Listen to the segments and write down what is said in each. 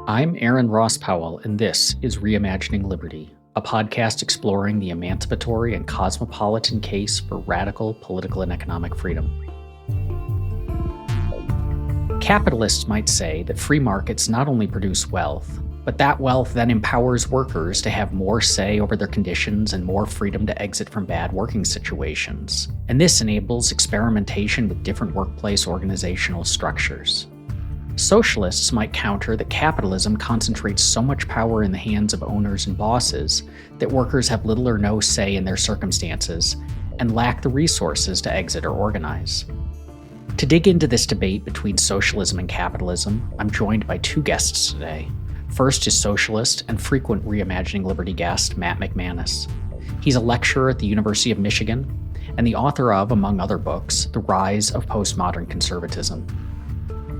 I'm Aaron Ross Powell, and this is Reimagining Liberty, a podcast exploring the emancipatory and cosmopolitan case for radical political and economic freedom. Capitalists might say that free markets not only produce wealth, but that wealth then empowers workers to have more say over their conditions and more freedom to exit from bad working situations. And this enables experimentation with different workplace organizational structures. Socialists might counter that capitalism concentrates so much power in the hands of owners and bosses that workers have little or no say in their circumstances and lack the resources to exit or organize. To dig into this debate between socialism and capitalism, I'm joined by two guests today. First is socialist and frequent Reimagining Liberty guest Matt McManus. He's a lecturer at the University of Michigan and the author of, among other books, The Rise of Postmodern Conservatism.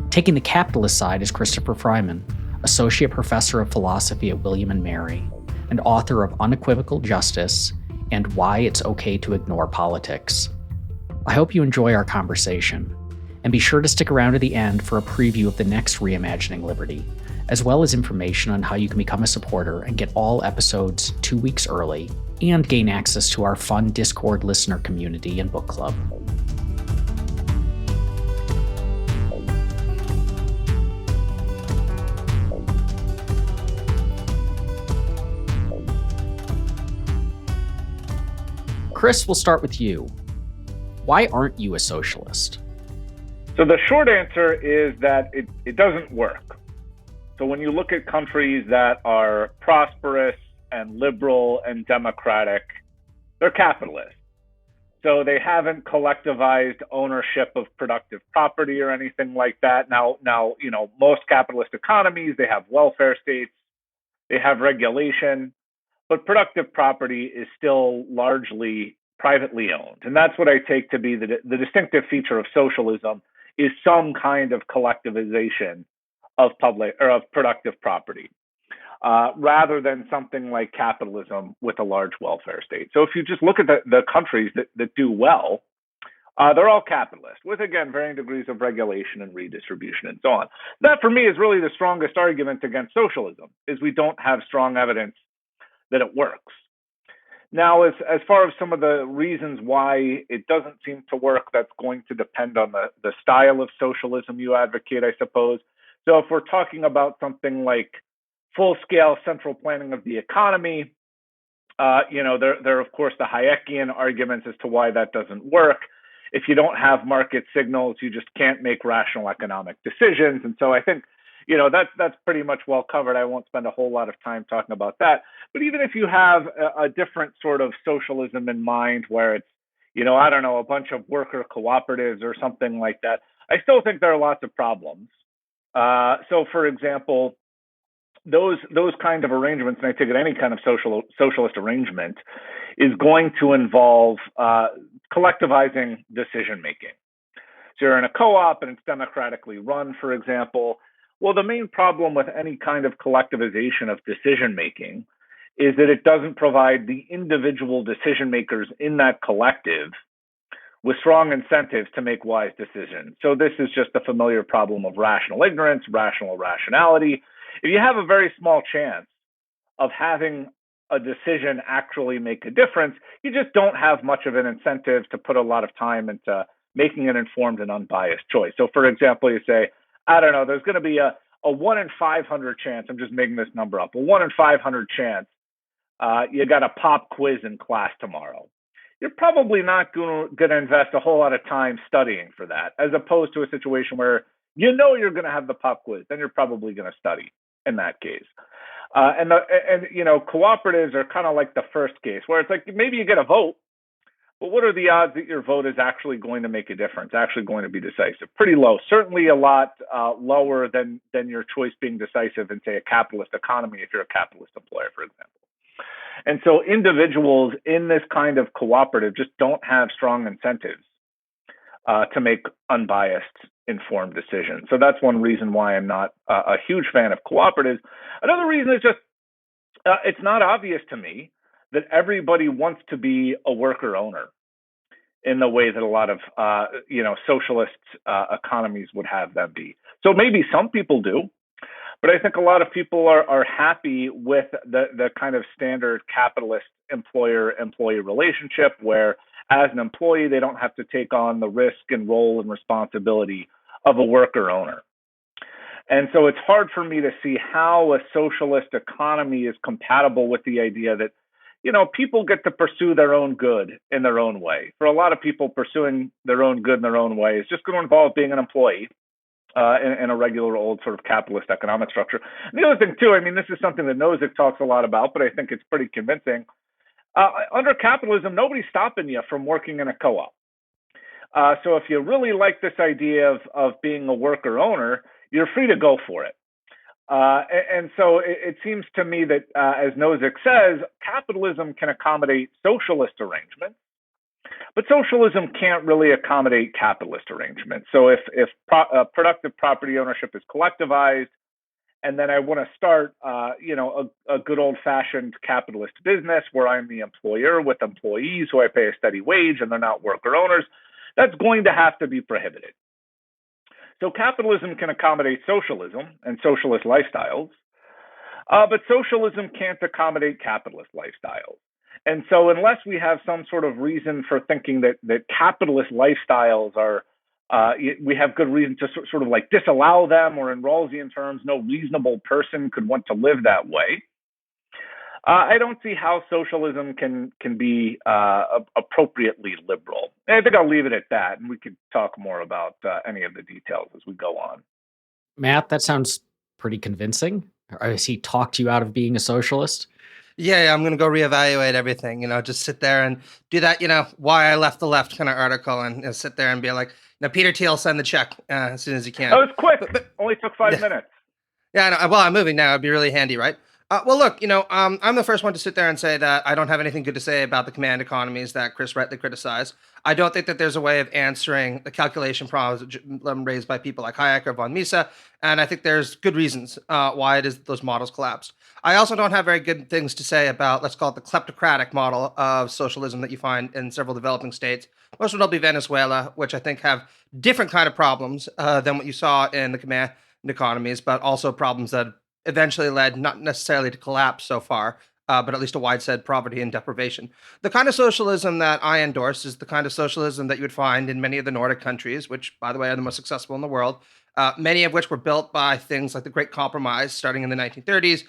Taking the capitalist side is Christopher Freiman, associate professor of philosophy at William & Mary, and author of Unequivocal Justice and Why It's Okay to Ignore Politics. I hope you enjoy our conversation, and be sure to stick around to the end for a preview of the next Reimagining Liberty, as well as information on how you can become a supporter and get all episodes 2 weeks early, and gain access to our fun Discord listener community and book club. Chris, we'll start with you. Why aren't you a socialist? So the short answer is that it doesn't work. So when you look at countries that are prosperous and liberal and democratic, they're capitalist. So they haven't collectivized ownership of productive property or anything like that. Now, most capitalist economies, they have welfare states, they have regulation, but productive property is still largely privately owned. And that's what I take to be the distinctive feature of socialism, is some kind of collectivization of public or of productive property, rather than something like capitalism with a large welfare state. So if you just look at the countries that do well, they're all capitalist, with, again, varying degrees of regulation and redistribution and so on. That, for me, is really the strongest argument against socialism, is we don't have strong evidence that it works. Now, as far as some of the reasons why it doesn't seem to work, that's going to depend on the style of socialism you advocate, I suppose. So if we're talking about something like full-scale central planning of the economy, there are, of course, the Hayekian arguments as to why that doesn't work. If you don't have market signals, you just can't make rational economic decisions. And so I think, that's pretty much well covered. I won't spend a whole lot of time talking about that. But even if you have a different sort of socialism in mind, where it's, a bunch of worker cooperatives or something like that, I still think there are lots of problems. So, for example, those kind of arrangements, and I take it any kind of socialist arrangement, is going to involve collectivizing decision making. So you're in a co-op and it's democratically run, for example. Well, the main problem with any kind of collectivization of decision making is that it doesn't provide the individual decision makers in that collective with strong incentives to make wise decisions. So this is just the familiar problem of rational ignorance, rational irrationality. If you have a very small chance of having a decision actually make a difference, you just don't have much of an incentive to put a lot of time into making an informed and unbiased choice. So, for example, you say, there's going to be a 1 in 500 chance, I'm just making this number up, a 1 in 500 chance you got a pop quiz in class tomorrow. You're probably not going to invest a whole lot of time studying for that, as opposed to a situation where you're going to have the pop quiz, then you're probably going to study in that case. Cooperatives are kind of like the first case, where it's like maybe you get a vote, but what are the odds that your vote is actually going to make a difference, actually going to be decisive? Pretty low. Certainly a lot lower than your choice being decisive in, say, a capitalist economy, if you're a capitalist employer, for example. And so individuals in this kind of cooperative just don't have strong incentives to make unbiased, informed decisions. So that's one reason why I'm not a huge fan of cooperatives. Another reason is just it's not obvious to me that everybody wants to be a worker owner in the way that a lot of socialist economies would have them be. So maybe some people do, But I think a lot of people are happy with the kind of standard capitalist employer-employee relationship where as an employee, they don't have to take on the risk and role and responsibility of a worker owner. And so it's hard for me to see how a socialist economy is compatible with the idea that, people get to pursue their own good in their own way. For a lot of people, pursuing their own good in their own way is just going to involve being an employee in a regular old sort of capitalist economic structure. And the other thing, too, I mean, this is something that Nozick talks a lot about, but I think it's pretty convincing. Under capitalism, nobody's stopping you from working in a co-op. So if you really like this idea of being a worker owner, you're free to go for it. And so it seems to me that, as Nozick says, capitalism can accommodate socialist arrangements, but socialism can't really accommodate capitalist arrangements. So if productive property ownership is collectivized, and then I want to start, a good old-fashioned capitalist business where I'm the employer with employees who I pay a steady wage and they're not worker owners, that's going to have to be prohibited. So capitalism can accommodate socialism and socialist lifestyles, but socialism can't accommodate capitalist lifestyles. And so unless we have some sort of reason for thinking that capitalist lifestyles are, we have good reason to sort of like disallow them, or in Rawlsian terms, no reasonable person could want to live that way, I don't see how socialism can be appropriately liberal. And I think I'll leave it at that, and we could talk more about any of the details as we go on. Matt, that sounds pretty convincing. Or has he talked you out of being a socialist? Yeah, I'm going to go reevaluate everything, just sit there and do that, why I left the left kind of article, and sit there and be like, Peter Thiel, send the check as soon as you can. That was quick. But only took 5 minutes. Yeah, I know. Well, I'm moving now. It'd be really handy, right? Well, look, I'm the first one to sit there and say that I don't have anything good to say about the command economies that Chris rightly criticized. I don't think that there's a way of answering the calculation problems raised by people like Hayek or von Mises, and I think there's good reasons why it is that those models collapsed. I also don't have very good things to say about, let's call it the kleptocratic model of socialism that you find in several developing states, most notably Venezuela, which I think have different kind of problems than what you saw in the command economies, but also problems that eventually led not necessarily to collapse so far, but at least to widespread poverty and deprivation. The kind of socialism that I endorse is the kind of socialism that you would find in many of the Nordic countries, which, by the way, are the most successful in the world, many of which were built by things like the Great Compromise starting in the 1930s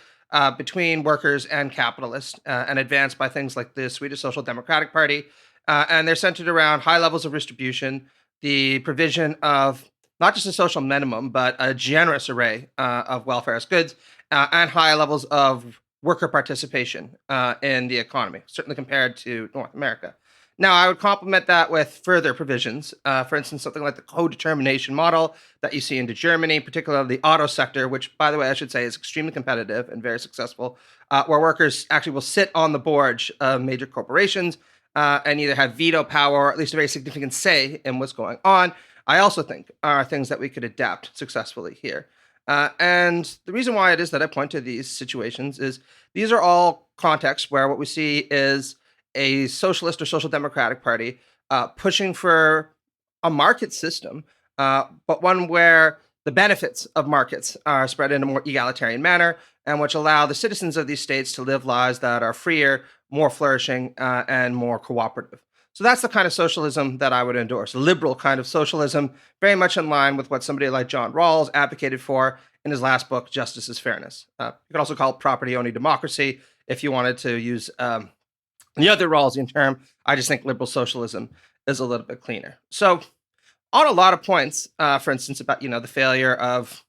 between workers and capitalists, and advanced by things like the Swedish Social Democratic Party. And they're centered around high levels of distribution, the provision of not just a social minimum, but a generous array of welfare goods, and high levels of worker participation in the economy, certainly compared to North America. Now, I would complement that with further provisions. For instance, something like the co-determination model that you see into Germany, particularly the auto sector, which, by the way, I should say is extremely competitive and very successful, where workers actually will sit on the board of major corporations and either have veto power or at least a very significant say in what's going on. I also think are things that we could adapt successfully here. And the reason why it is that I point to these situations is these are all contexts where what we see is a socialist or social democratic party pushing for a market system, but one where the benefits of markets are spread in a more egalitarian manner, and which allow the citizens of these states to live lives that are freer, more flourishing, and more cooperative. So that's the kind of socialism that I would endorse, a liberal kind of socialism, very much in line with what somebody like John Rawls advocated for in his last book, Justice is Fairness. You could also call it property-only democracy if you wanted to use the other Rawlsian term. I just think liberal socialism is a little bit cleaner. So on a lot of points, for instance, about the failure of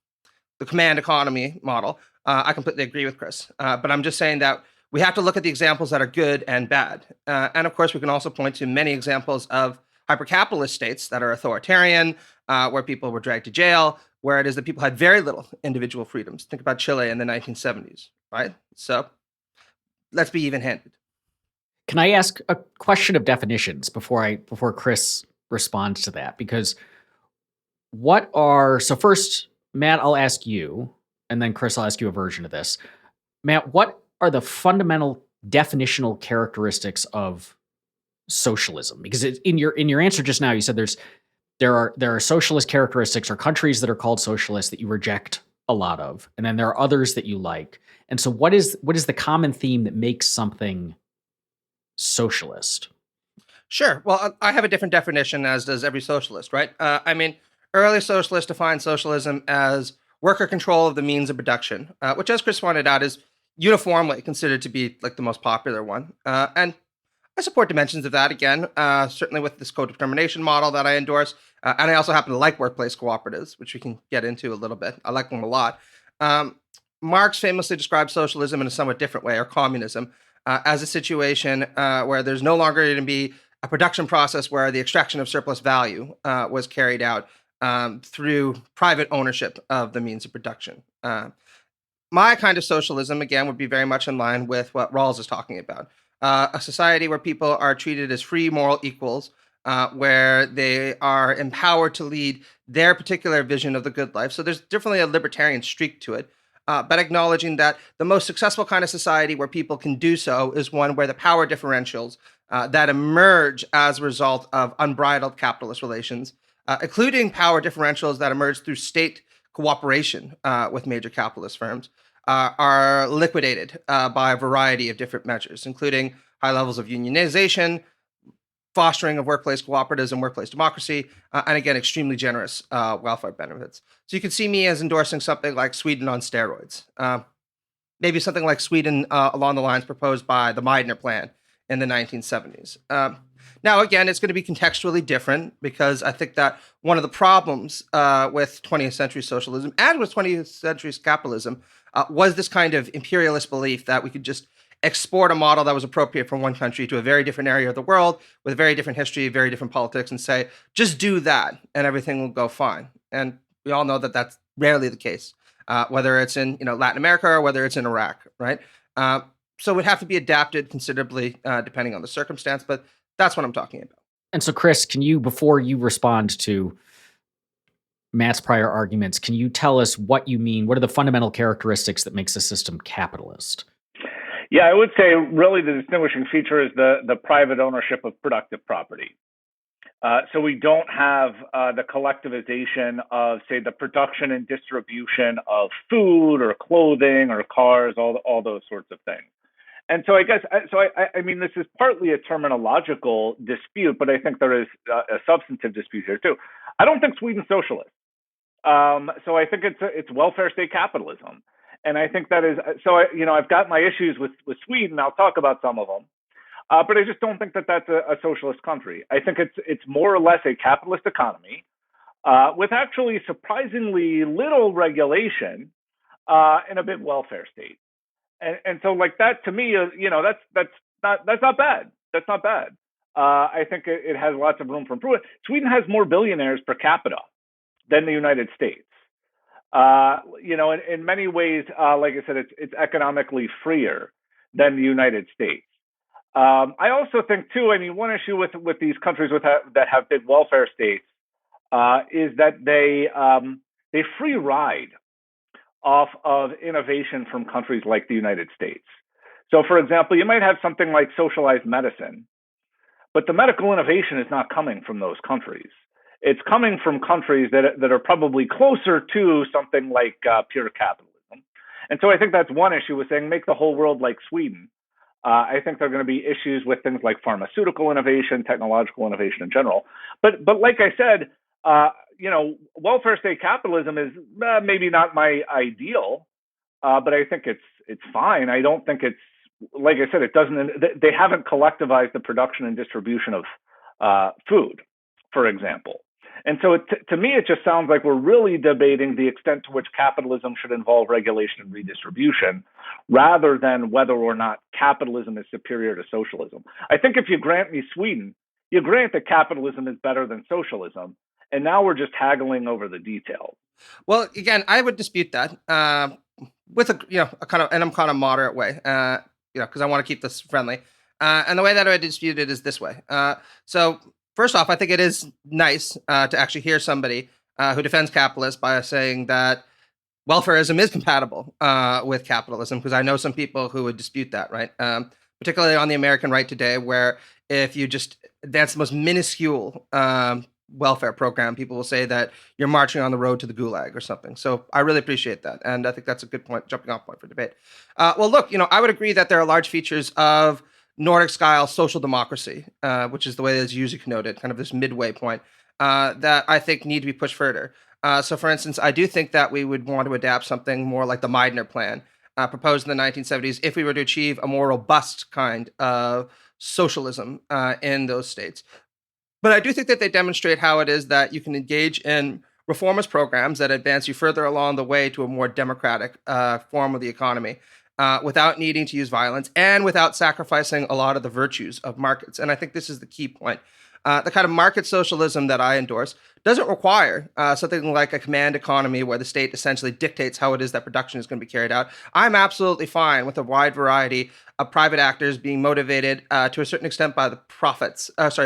the command economy model, I completely agree with Chris. But I'm just saying that we have to look at the examples that are good and bad. And of course, we can also point to many examples of hyper-capitalist states that are authoritarian, where people were dragged to jail, where it is that people had very little individual freedoms. Think about Chile in the 1970s, right? So let's be even-handed. Can I ask a question of definitions before Chris responds to that? Because so first, Matt, I'll ask you, and then Chris, I'll ask you a version of this. Matt, what are the fundamental definitional characteristics of socialism? Because in your answer just now, you said there are socialist characteristics or countries that are called socialist that you reject a lot of, and then there are others that you like. And so what is the common theme that makes something socialist? Sure. Well, I have a different definition, as does every socialist, right? I mean, early socialists define socialism as worker control of the means of production, which, as Chris pointed out, is uniformly considered to be like the most popular one. And I support dimensions of that again, certainly with this co-determination model that I endorse. And I also happen to like workplace cooperatives, which we can get into a little bit. I like them a lot. Um, Marx famously described socialism in a somewhat different way, or communism, as a situation where there's no longer going to be a production process where the extraction of surplus value was carried out through private ownership of the means of production. My kind of socialism, again, would be very much in line with what Rawls is talking about. A society where people are treated as free moral equals, where they are empowered to lead their particular vision of the good life. So there's definitely a libertarian streak to it, but acknowledging that the most successful kind of society where people can do so is one where the power differentials that emerge as a result of unbridled capitalist relations, including power differentials that emerge through state cooperation with major capitalist firms, are liquidated by a variety of different measures, including high levels of unionization, fostering of workplace cooperatives and workplace democracy, and again, extremely generous welfare benefits. So you can see me as endorsing something like Sweden on steroids, maybe something like Sweden along the lines proposed by the Meidner Plan in the 1970s. Now, again, it's going to be contextually different because I think that one of the problems with 20th century socialism and with 20th century capitalism was this kind of imperialist belief that we could just export a model that was appropriate from one country to a very different area of the world with a very different history, very different politics, and say, just do that and everything will go fine. And we all know that that's rarely the case, whether it's in Latin America or whether it's in Iraq, right? So it would have to be adapted considerably depending on the circumstance, but that's what I'm talking about. And so, Chris, can you, before you respond to Matt's prior arguments, can you tell us what you mean? What are the fundamental characteristics that makes a system capitalist? Yeah, I would say really the distinguishing feature is the private ownership of productive property. So we don't have the collectivization of, say, the production and distribution of food or clothing or cars, all those sorts of things. And so I guess, I mean, this is partly a terminological dispute, but I think there is a substantive dispute here too. I don't think Sweden's socialist. So I think it's welfare state capitalism. And I think that is, so I've got my issues with Sweden. I'll talk about some of them. But I just don't think that that's a socialist country. I think it's more or less a capitalist economy with actually surprisingly little regulation and a big welfare state. And so like that to me, that's not bad. That's not bad. I think it has lots of room for improvement. Sweden has more billionaires per capita than the United States. In many ways, like I said, it's economically freer than the United States. I also think too, I mean, one issue with these countries that have big welfare states is that they free ride off of innovation from countries like the United States. So, for example, you might have something like socialized medicine, but the medical innovation is not coming from those countries. It's coming from countries that are probably closer to something like pure capitalism. And so I think that's one issue with saying make the whole world like Sweden. I think there are going to be issues with things like pharmaceutical innovation, technological innovation in general. But like I said, welfare state capitalism is maybe not my ideal, but I think it's fine. I don't think it's, like I said, it doesn't. They haven't collectivized the production and distribution of food, for example. And so to me, it just sounds like we're really debating the extent to which capitalism should involve regulation and redistribution, rather than whether or not capitalism is superior to socialism. I think if you grant me Sweden, you grant that capitalism is better than socialism, and now we're just haggling over the details. Well, again, I would dispute that with a kind of, and I'm kind of moderate way, because I want to keep this friendly. And the way that I would dispute it is this way. So first off, I think it is nice to actually hear somebody who defends capitalists by saying that welfareism is compatible with capitalism, because I know some people who would dispute that, right? Particularly on the American right today, where if you just advance the most minuscule welfare program, people will say that you're marching on the road to the gulag or something. So I really appreciate that. And I think that's a good point, jumping off point for debate. Well, look, I would agree that there are large features of Nordic style social democracy, which is the way that it's usually connoted, kind of this midway point, that I think need to be pushed further. So, for instance, I do think that we would want to adapt something more like the Meidner Plan, proposed in the 1970s, if we were to achieve a more robust kind of socialism in those states. But I do think that they demonstrate how it is that you can engage in reformist programs that advance you further along the way to a more democratic form of the economy without needing to use violence and without sacrificing a lot of the virtues of markets. And I think this is the key point. The kind of market socialism that I endorse doesn't require something like a command economy where the state essentially dictates how it is that production is going to be carried out. I'm absolutely fine with a wide variety of private actors being motivated to a certain extent by the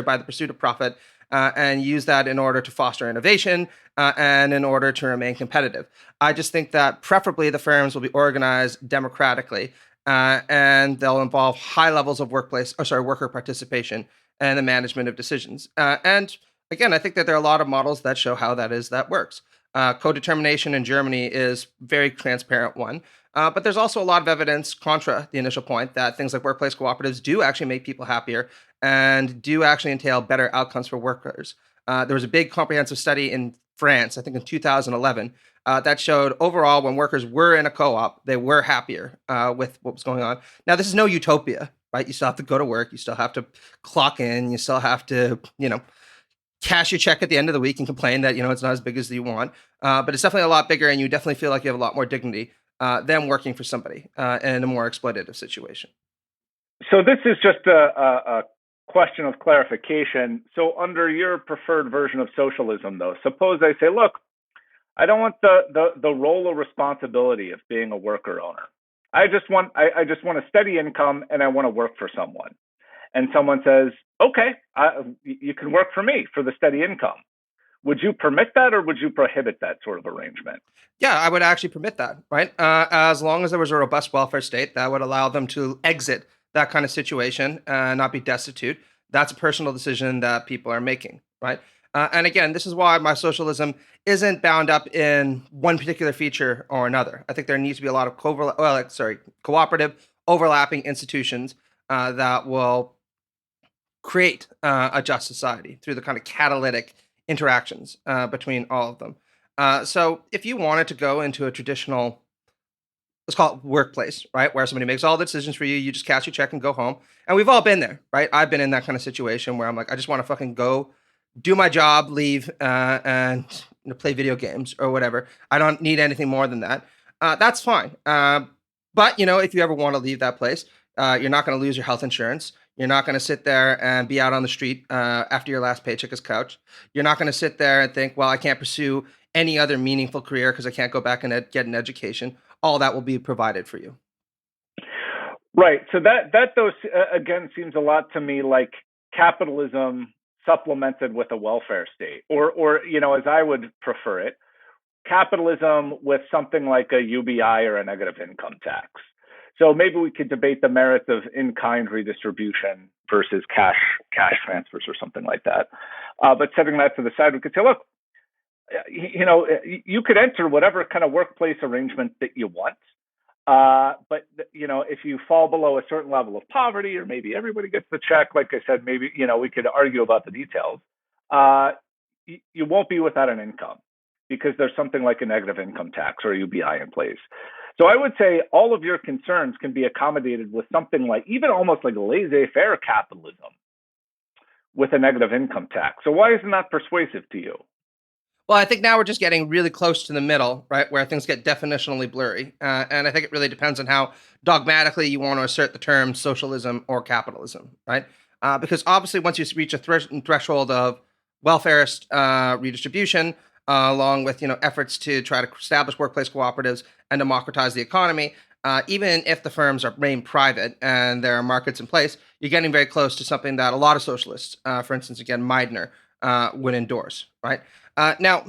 by the pursuit of profit, and use that in order to foster innovation and in order to remain competitive. I just think that preferably the firms will be organized democratically, and they'll involve high levels of worker participation and the management of decisions. And again, I think that there are a lot of models that show how that works. Co-determination in Germany is a very transparent one. But there's also a lot of evidence contra the initial point that things like workplace cooperatives do actually make people happier and do actually entail better outcomes for workers. There was a big comprehensive study in France, I think in 2011, that showed overall when workers were in a co-op, they were happier with what was going on. Now, this is no utopia, right? You still have to go to work. You still have to clock in. You still have to, cash your check at the end of the week and complain that, it's not as big as you want. But it's definitely a lot bigger, and you definitely feel like you have a lot more dignity than working for somebody in a more exploitative situation. So this is just a question of clarification. So under your preferred version of socialism, though, suppose I say, look, I don't want the role or responsibility of being a worker owner. I just want a steady income, and I want to work for someone. And someone says, okay, you can work for me for the steady income. Would you permit that, or would you prohibit that sort of arrangement? Yeah, I would actually permit that, right? As long as there was a robust welfare state that would allow them to exit that kind of situation and not be destitute. That's a personal decision that people are making, right? And again, this is why my socialism isn't bound up in one particular feature or another. I think there needs to be a lot of cooperative, overlapping institutions that will create a just society through the kind of catalytic interactions between all of them. So if you wanted to go into a traditional, let's call it workplace, right, where somebody makes all the decisions for you, you just cash your check and go home. And we've all been there, right? I've been in that kind of situation where I'm like, I just want to fucking go do my job, leave, and play video games or whatever. I don't need anything more than that. That's fine. But, if you ever want to leave that place, you're not going to lose your health insurance. You're not going to sit there and be out on the street after your last paycheck is couched. You're not going to sit there and think, well, I can't pursue any other meaningful career because I can't go back and get an education. All that will be provided for you. Right. So that though, again, seems a lot to me like capitalism supplemented with a welfare state, or as I would prefer it, capitalism with something like a UBI or a negative income tax. So maybe we could debate the merits of in-kind redistribution versus cash transfers or something like that. But setting that to the side, we could say, look, you could enter whatever kind of workplace arrangement that you want. But if you fall below a certain level of poverty, or maybe everybody gets the check, like I said, maybe, we could argue about the details. You won't be without an income because there's something like a negative income tax or a UBI in place. So I would say all of your concerns can be accommodated with something like even almost like laissez-faire capitalism with a negative income tax. So why isn't that persuasive to you? Well, I think now we're just getting really close to the middle, right, where things get definitionally blurry. And I think it really depends on how dogmatically you want to assert the term socialism or capitalism, right? Because obviously once you reach a threshold of welfarist redistribution, along with efforts to try to establish workplace cooperatives and democratize the economy, even if the firms remain private and there are markets in place, you're getting very close to something that a lot of socialists, for instance, again, Meidner, would endorse, right? Now,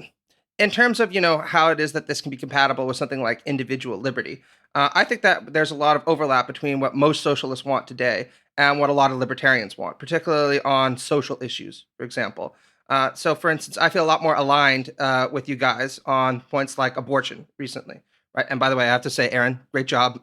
in terms of how it is that this can be compatible with something like individual liberty, I think that there's a lot of overlap between what most socialists want today and what a lot of libertarians want, particularly on social issues, for example. So, for instance, I feel a lot more aligned with you guys on points like abortion recently, right? And by the way, I have to say, Aaron, great job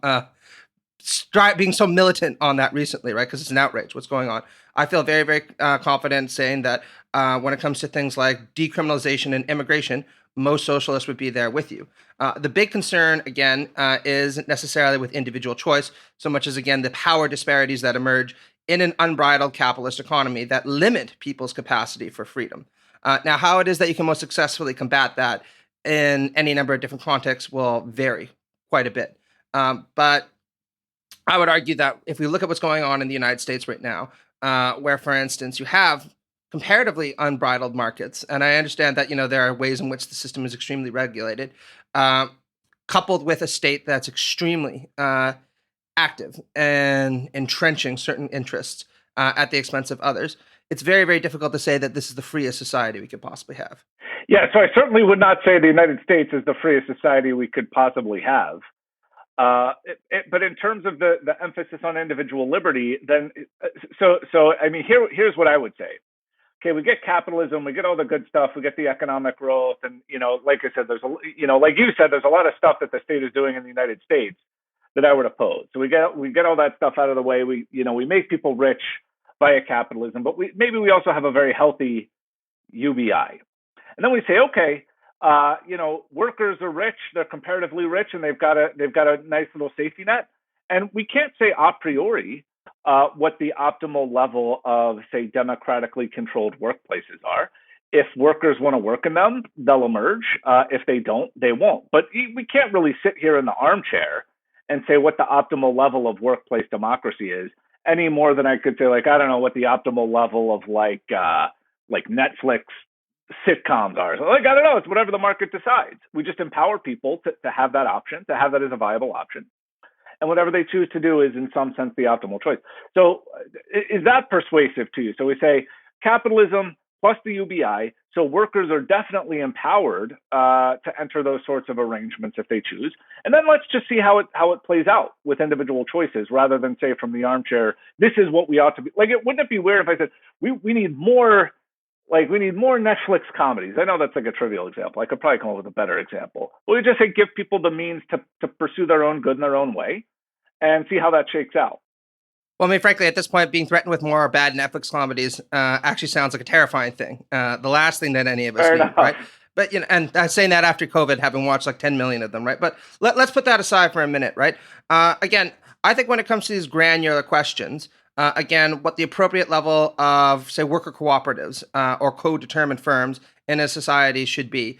being so militant on that recently, right? Because it's an outrage what's going on. I feel very, very confident saying that when it comes to things like decriminalization and immigration, most socialists would be there with you. The big concern, again, isn't necessarily with individual choice, so much as, again, the power disparities that emerge in an unbridled capitalist economy that limit people's capacity for freedom. Now, how it is that you can most successfully combat that in any number of different contexts will vary quite a bit. But I would argue that if we look at what's going on in the United States right now, where, for instance, you have comparatively unbridled markets, and I understand that there are ways in which the system is extremely regulated, coupled with a state that's extremely active and entrenching certain interests at the expense of others, it's very, very difficult to say that this is the freest society we could possibly have. Yeah, so I certainly would not say the United States is the freest society we could possibly have. But in terms of the emphasis on individual liberty, then so I mean, here's what I would say. Okay, we get capitalism, we get all the good stuff, we get the economic growth, and like I said, like you said, there's a lot of stuff that the state is doing in the United States that I would oppose. So we get all that stuff out of the way. We make people rich via capitalism, but maybe we also have a very healthy UBI, and then we say, okay, workers are rich, they're comparatively rich, and they've got a nice little safety net. And we can't say a priori what the optimal level of, say, democratically controlled workplaces are. If workers want to work in them, they'll emerge. If they don't, they won't. But we can't really sit here in the armchair and say what the optimal level of workplace democracy is, any more than I could say, like, I don't know what the optimal level of like Netflix sitcoms are. So, like, I don't know. It's whatever the market decides. We just empower people to have that option, to have that as a viable option. And whatever they choose to do is, in some sense, the optimal choice. So is that persuasive to you? So we say capitalism plus the UBI. So workers are definitely empowered to enter those sorts of arrangements if they choose. And then let's just see how it plays out with individual choices, rather than say from the armchair, this is what we ought to be. Like, wouldn't it be weird if I said, we need more Netflix comedies? I know that's like a trivial example. I could probably come up with a better example. We just say give people the means to pursue their own good in their own way and see how that shakes out. Well, I mean, frankly, at this point, being threatened with more bad Netflix comedies actually sounds like a terrifying thing. The last thing that any of us need, right? But, and I'm saying that after COVID, having watched like 10 million of them, right? But let's put that aside for a minute, right? Again, I think when it comes to these granular questions, again, what the appropriate level of, say, worker cooperatives or co-determined firms in a society should be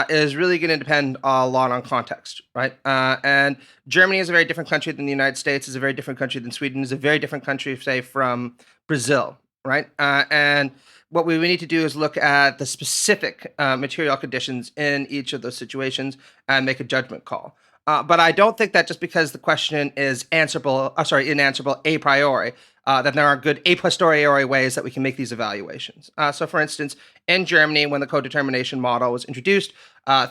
is really going to depend a lot on context, right? And Germany is a very different country than the United States, is a very different country than Sweden, is a very different country, say, from Brazil, right? And what we need to do is look at the specific material conditions in each of those situations and make a judgment call. But I don't think that just because the question is unanswerable a priori, that there are good a posteriori ways that we can make these evaluations. So, for instance, in Germany, when the co-determination model was introduced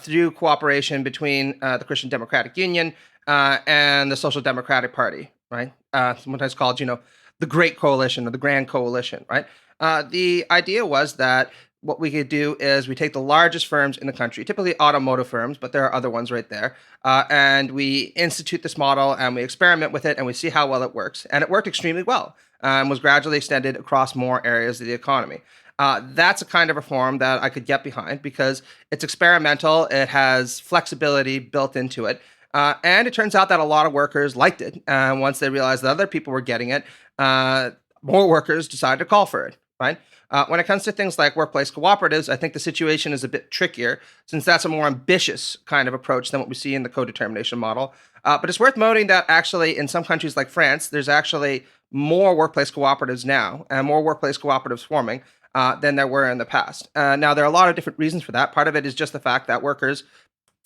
through cooperation between the Christian Democratic Union and the Social Democratic Party, right? Sometimes called, the Great Coalition or the Grand Coalition, right? The idea was that what we could do is we take the largest firms in the country, typically automotive firms, but there are other ones right there, and we institute this model and we experiment with it and we see how well it works. And it worked extremely well and was gradually extended across more areas of the economy. That's a kind of reform that I could get behind because it's experimental, it has flexibility built into it, and it turns out that a lot of workers liked it. And once they realized that other people were getting it, more workers decided to call for it, right? When it comes to things like workplace cooperatives, I think the situation is a bit trickier since that's a more ambitious kind of approach than what we see in the co-determination model. But it's worth noting that actually in some countries like France, there's actually more workplace cooperatives now and more workplace cooperatives forming than there were in the past. Now, there are a lot of different reasons for that. Part of it is just the fact that workers,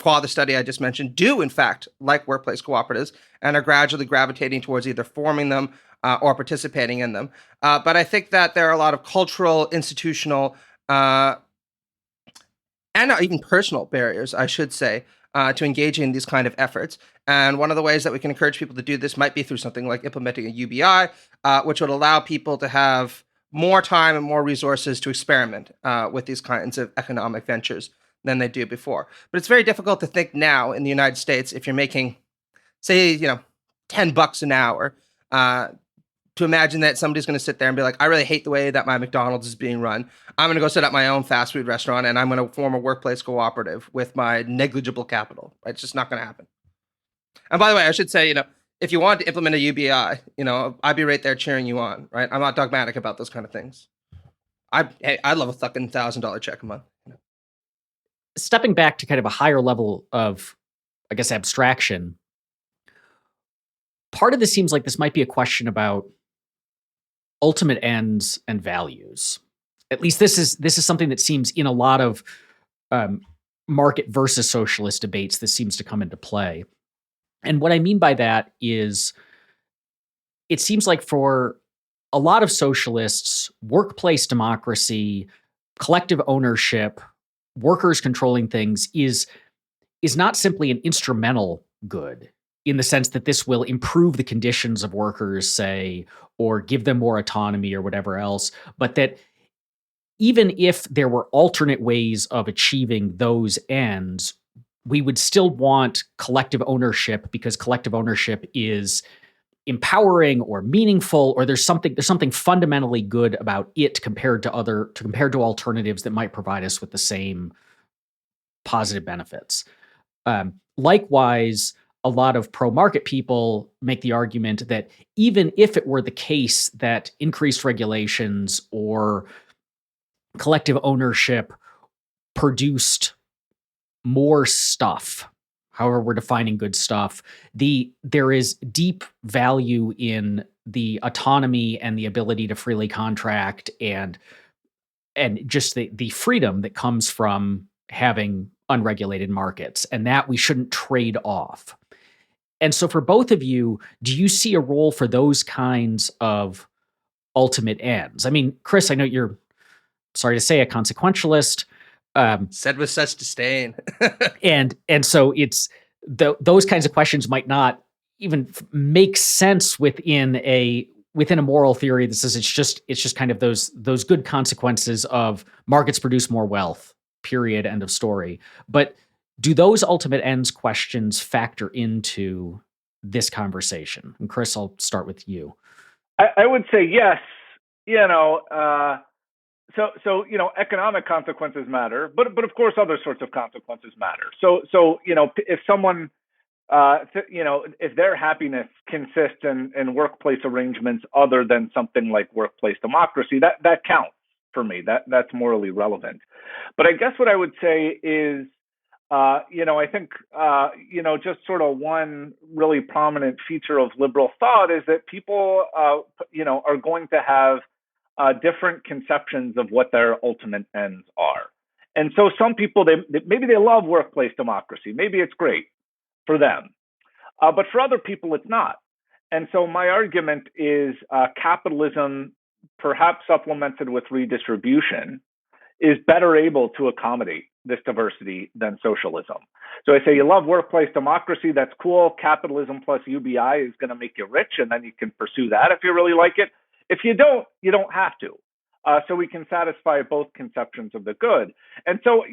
qua the study I just mentioned, do in fact like workplace cooperatives and are gradually gravitating towards either forming them or participating in them. But I think that there are a lot of cultural, institutional, and even personal barriers, I should say, to engaging in these kind of efforts. And one of the ways that we can encourage people to do this might be through something like implementing a UBI, which would allow people to have more time and more resources to experiment with these kinds of economic ventures than they do before. But it's very difficult to think now in the United States, if you're making, say, $10 an hour, to imagine that somebody's going to sit there and be like, I really hate the way that my McDonald's is being run. I'm going to go set up my own fast food restaurant and I'm going to form a workplace cooperative with my negligible capital. Right? It's just not going to happen. And by the way, I should say, if you want to implement a UBI, I'd be right there cheering you on, right? I'm not dogmatic about those kind of things. I love a fucking $1,000 check a month. Stepping back to kind of a higher level of, I guess, abstraction, part of this seems like this might be a question about ultimate ends and values. At least this is something that seems in a lot of market versus socialist debates. This seems to come into play. And what I mean by that is, it seems like for a lot of socialists, workplace democracy, collective ownership, workers controlling things is not simply an instrumental good, in the sense that this will improve the conditions of workers, say, or give them more autonomy or whatever else, but that even if there were alternate ways of achieving those ends, we would still want collective ownership, because collective ownership is empowering or meaningful, or there's something fundamentally good about it compared to alternatives that might provide us with the same positive benefits. Likewise, a lot of pro-market people make the argument that even if it were the case that increased regulations or collective ownership produced more stuff, however we're defining good stuff, there is deep value in the autonomy and the ability to freely contract and just the freedom that comes from having unregulated markets, and that we shouldn't trade off. And so for both of you, do you see a role for those kinds of ultimate ends? I mean, Chris, I know you're, sorry to say, a consequentialist. Said with such disdain. and so it's those kinds of questions might not even make sense within a moral theory that says it's just kind of those good consequences of markets produce more wealth, period, end of story. But do those ultimate ends questions factor into this conversation? And Chris, I'll start with you. I would say yes. So economic consequences matter, but of course other sorts of consequences matter. So if someone if their happiness consists in workplace arrangements other than something like workplace democracy, that counts for me. That's morally relevant. But I guess what I would say is, I think, just sort of one really prominent feature of liberal thought is that people, are going to have different conceptions of what their ultimate ends are. And so some people, maybe they love workplace democracy. Maybe it's great for them. But for other people, it's not. And so my argument is capitalism, perhaps supplemented with redistribution, is better able to accommodate this diversity than socialism. So I say, you love workplace democracy, that's cool. Capitalism plus UBI is going to make you rich, and then you can pursue that if you really like it. If you don't have to. So we can satisfy both conceptions of the good. And so,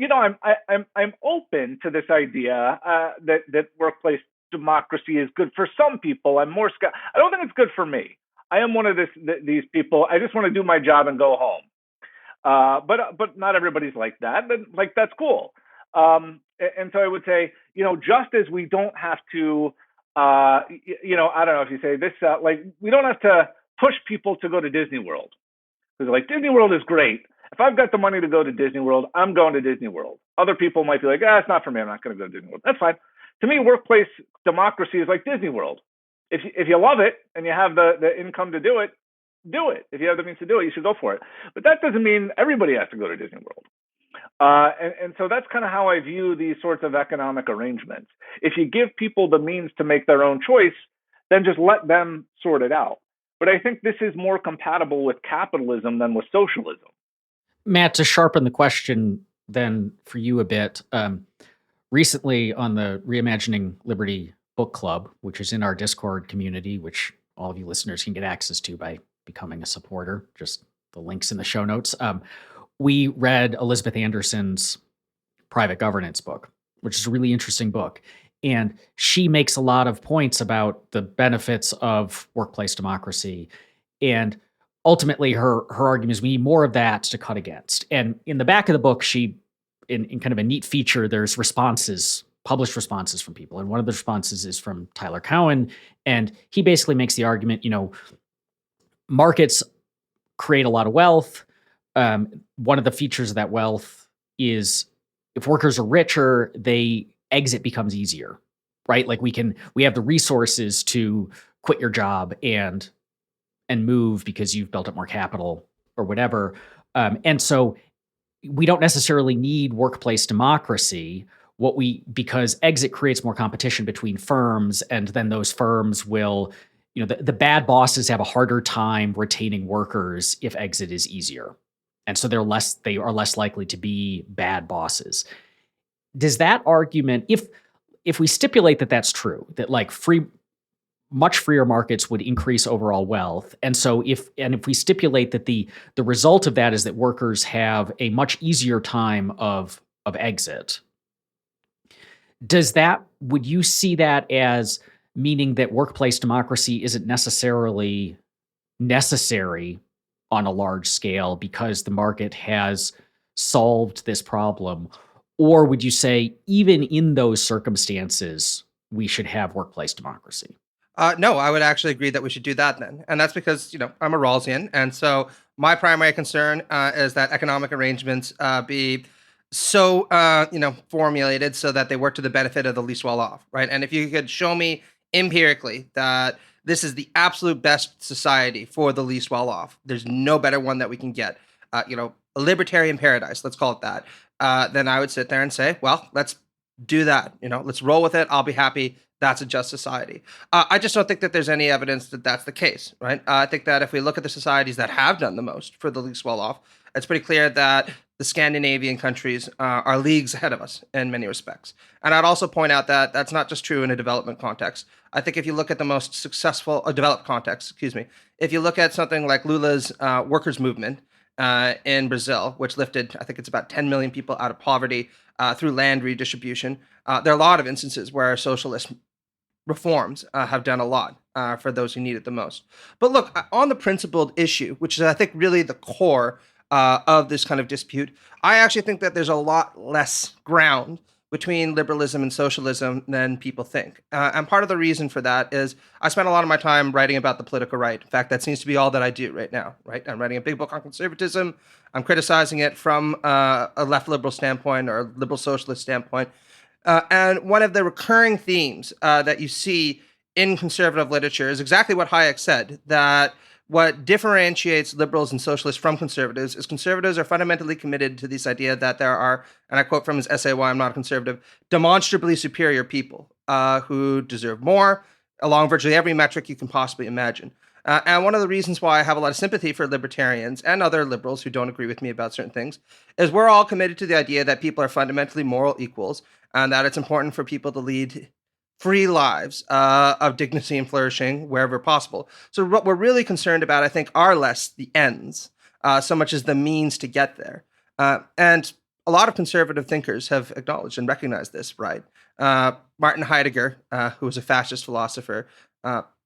I'm open to this idea that workplace democracy is good for some people. I don't think it's good for me. I am one of these people. I just want to do my job and go home. But not everybody's like that. But that's cool. And so I would say, just as we don't have to, I don't know if you say this, we don't have to push people to go to Disney World. Because Disney World is great. If I've got the money to go to Disney World, I'm going to Disney World. Other people might be like, it's not for me. I'm not going to go to Disney World. That's fine. To me, workplace democracy is like Disney World. If you love it and you have the income to do it, do it. If you have the means to do it, you should go for it. But that doesn't mean everybody has to go to Disney World. And so that's kind of how I view these sorts of economic arrangements. If you give people the means to make their own choice, then just let them sort it out. But I think this is more compatible with capitalism than with socialism. Matt, to sharpen the question then for you a bit, recently on the Reimagining Liberty book club, which is in our Discord community, which all of you listeners can get access to by becoming a supporter, just the link's in the show notes. We read Elizabeth Anderson's Private Governance book, which is a really interesting book. And she makes a lot of points about the benefits of workplace democracy. And ultimately, her argument is we need more of that to cut against. And in the back of the book, she, in kind of a neat feature, there's responses, published responses from people. And one of the responses is from Tyler Cowen. And he basically makes the argument, markets create a lot of wealth. One of the features of that wealth is if workers are richer, exit becomes easier, right? Like we have the resources to quit your job and move because you've built up more capital or whatever. And so we don't necessarily need workplace democracy. Because exit creates more competition between firms, and then those firms will, the bad bosses have a harder time retaining workers if exit is easier. And so they are less likely to be bad bosses. Does that argument, if we stipulate that that's true, that like much freer markets would increase overall wealth, and so if we stipulate that the result of that is that workers have a much easier time of exit, would you see that as meaning that workplace democracy isn't necessarily necessary on a large scale because the market has solved this problem? Or would you say, even in those circumstances, we should have workplace democracy? No, I would actually agree that we should do that then. And that's because, I'm a Rawlsian. And so my primary concern is that economic arrangements be so, formulated so that they work to the benefit of the least well off, right? And if you could show me empirically that this is the absolute best society for the least well off, there's no better one that we can get, a libertarian paradise, let's call it that, then I would sit there and say, well, let's do that. Let's roll with it. I'll be happy. That's a just society. I just don't think that there's any evidence that that's the case, right? I think that if we look at the societies that have done the most for the least well off, it's pretty clear that the Scandinavian countries are leagues ahead of us in many respects. And I'd also point out that that's not just true in a development context. I think if you look at the most successful, developed context, if you look at something like Lula's workers' movement in Brazil, which lifted, I think it's about 10 million people out of poverty through land redistribution, there are a lot of instances where socialist reforms have done a lot for those who need it the most. But look, on the principled issue, which is, I think, really the core of this kind of dispute, I actually think that there's a lot less ground between liberalism and socialism than people think. And part of the reason for that is I spent a lot of my time writing about the political right. In fact, that seems to be all that I do right now, right? I'm writing a big book on conservatism. I'm criticizing it from a left liberal standpoint or a liberal socialist standpoint. And one of the recurring themes that you see in conservative literature is exactly what Hayek said, that what differentiates liberals and socialists from conservatives is conservatives are fundamentally committed to this idea that there are, and I quote from his essay, Why I'm Not a Conservative, demonstrably superior people who deserve more along virtually every metric you can possibly imagine. And one of the reasons why I have a lot of sympathy for libertarians and other liberals who don't agree with me about certain things is we're all committed to the idea that people are fundamentally moral equals and that it's important for people to lead free lives of dignity and flourishing wherever possible. So what we're really concerned about, I think, are less the ends, so much as the means to get there. And a lot of conservative thinkers have acknowledged and recognized this, right? Martin Heidegger, who was a fascist philosopher,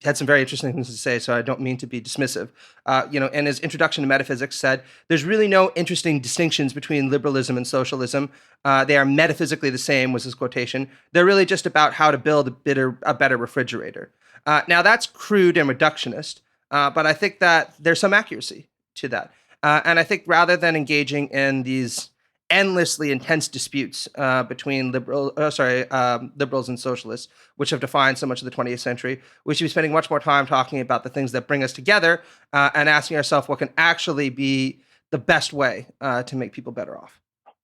had some very interesting things to say, so I don't mean to be dismissive. In his Introduction to Metaphysics said, there's really no interesting distinctions between liberalism and socialism. They are metaphysically the same, was his quotation. They're really just about how to build a better refrigerator. Now, that's crude and reductionist, but I think that there's some accuracy to that. And I think rather than engaging in these endlessly intense disputes between liberals and socialists, which have defined so much of the 20th century, we should be spending much more time talking about the things that bring us together and asking ourselves what can actually be the best way to make people better off.